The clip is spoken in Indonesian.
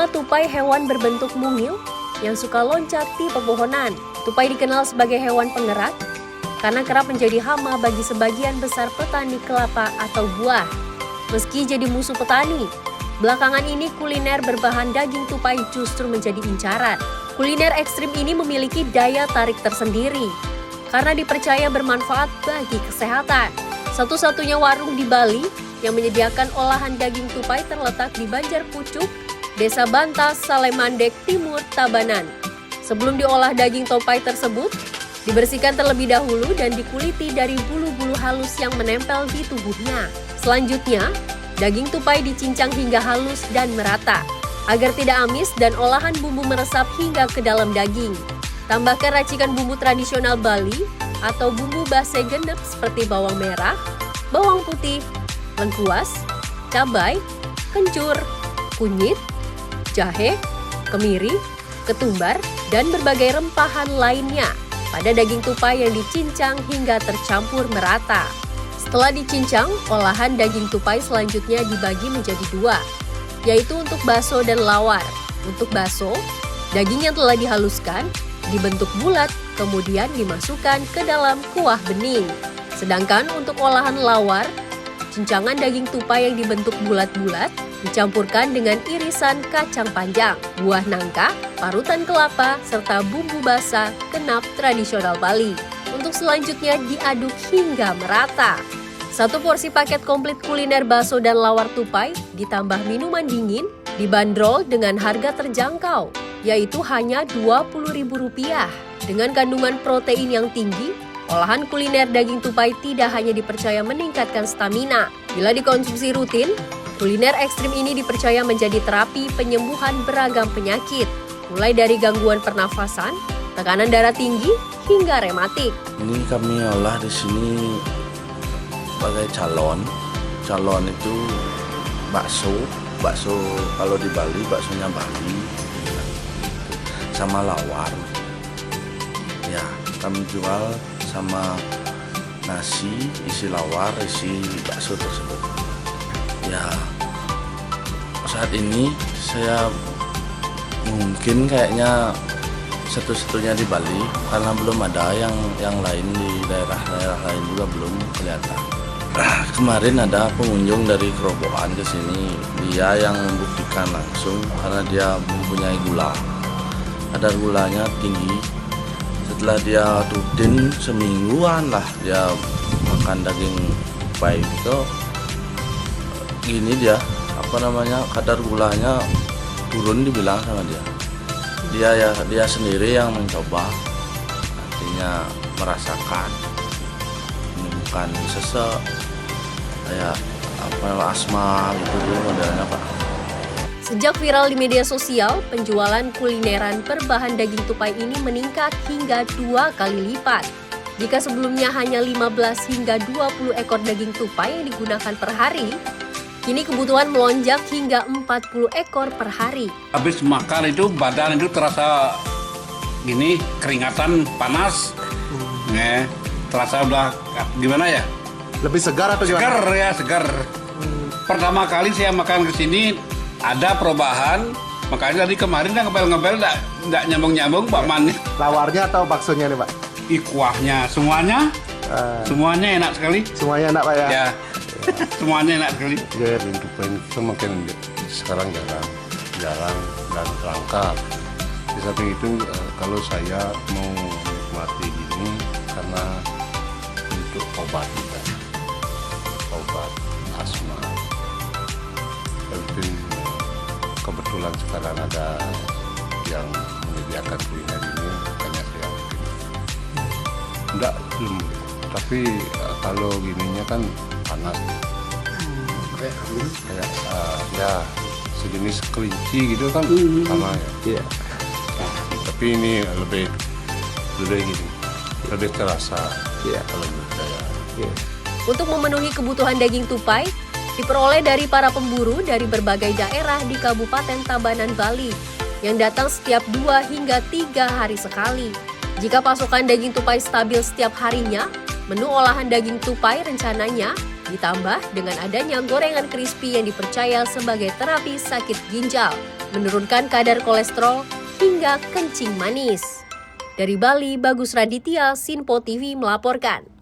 Inilah tupai hewan berbentuk mungil yang suka loncat di pepohonan. Tupai dikenal sebagai hewan penggerak karena kerap menjadi hama bagi sebagian besar petani kelapa atau buah. Meski jadi musuh petani, belakangan ini kuliner berbahan daging tupai justru menjadi incaran. Kuliner ekstrim ini memiliki daya tarik tersendiri karena dipercaya bermanfaat bagi kesehatan. Satu-satunya warung di Bali yang menyediakan olahan daging tupai terletak di Banjarpucuk, Desa Bantas, Salemandek Timur, Tabanan. Sebelum diolah daging tupai tersebut, dibersihkan terlebih dahulu dan dikuliti dari bulu-bulu halus yang menempel di tubuhnya. Selanjutnya, daging tupai dicincang hingga halus dan merata, agar tidak amis dan olahan bumbu meresap hingga ke dalam daging. Tambahkan racikan bumbu tradisional Bali atau bumbu base genep seperti bawang merah, bawang putih, lengkuas, cabai, kencur, kunyit, jahe, kemiri, ketumbar, dan berbagai rempahan lainnya pada daging tupai yang dicincang hingga tercampur merata. Setelah dicincang, olahan daging tupai selanjutnya dibagi menjadi dua, yaitu untuk bakso dan lawar. Untuk bakso, daging yang telah dihaluskan dibentuk bulat, kemudian dimasukkan ke dalam kuah bening. Sedangkan untuk olahan lawar, cincangan daging tupai yang dibentuk bulat-bulat dicampurkan dengan irisan kacang panjang, buah nangka, parutan kelapa, serta bumbu basah kenap tradisional Bali. Untuk selanjutnya diaduk hingga merata. Satu porsi paket komplit kuliner bakso dan lawar tupai ditambah minuman dingin dibanderol dengan harga terjangkau, yaitu hanya Rp20.000. Dengan kandungan protein yang tinggi, olahan kuliner daging tupai tidak hanya dipercaya meningkatkan stamina. Bila dikonsumsi rutin, kuliner ekstrim ini dipercaya menjadi terapi penyembuhan beragam penyakit, mulai dari gangguan pernafasan, tekanan darah tinggi, hingga rematik. Ini kami olah di sini sebagai calon. Calon itu bakso kalau di Bali baksonya Bali, sama lawar. Ya, kami jual sama nasi, isi lawar, isi bakso tersebut. Ya, saat ini saya mungkin kayaknya satu-satunya di Bali karena belum ada yang lain di daerah-daerah lain juga belum kelihatan. Kemarin ada pengunjung dari Kerobokan ke sini, dia yang membuktikan langsung karena dia mempunyai gula. Kadar gulanya tinggi. Setelah dia rutin semingguan lah dia makan daging tupai itu, gini dia kadar gulanya turun dibilang sama dia. Dia sendiri yang mencoba, artinya merasakan ini bukan sesek kayak asma gitu modelnya Pak. Sejak viral di media sosial, penjualan kulineran berbahan daging tupai ini meningkat hingga 2 kali lipat. Jika sebelumnya hanya 15 hingga 20 ekor daging tupai yang digunakan per hari, kini kebutuhan melonjak hingga 40 ekor per hari. Habis makan itu badan itu terasa gini, keringatan, panas. Terasa udah gimana ya? Lebih segar atau gimana? Segar ya, segar. Pertama kali saya makan ke sini ada perubahan, makanya tadi kemarin dah ngebel-ngebel enggak nyambung-nyambung Pak Man. Lawarnya atau baksonya nih Pak? Kuahnya semuanya enak sekali. Semuanya enak Pak ya? Ya. Semuanya enak sekali. Daging tupai itu makin sekarang jarang dan langka. Di samping itu kalau saya mau menikmati ini karena untuk obat juga, obat asma. Tapi kebetulan sekarang ada yang menyediakan kuliner ini, makanya saya enggak belum. Tapi kalau gininya kan panas, kayak ya sejenis kelinci gitu kan sama ya. Yeah. Tapi ini lebih gini, lebih terasa kalau menurut saya. Yeah. Untuk memenuhi kebutuhan daging tupai, diperoleh dari para pemburu dari berbagai daerah di Kabupaten Tabanan, Bali, yang datang setiap 2 hingga 3 hari sekali. Jika pasokan daging tupai stabil setiap harinya, menu olahan daging tupai rencananya ditambah dengan adanya gorengan crispy yang dipercaya sebagai terapi sakit ginjal. menurunkan kadar kolesterol, hingga kencing manis. Dari Bali, Bagus Raditya, Sinpo TV melaporkan.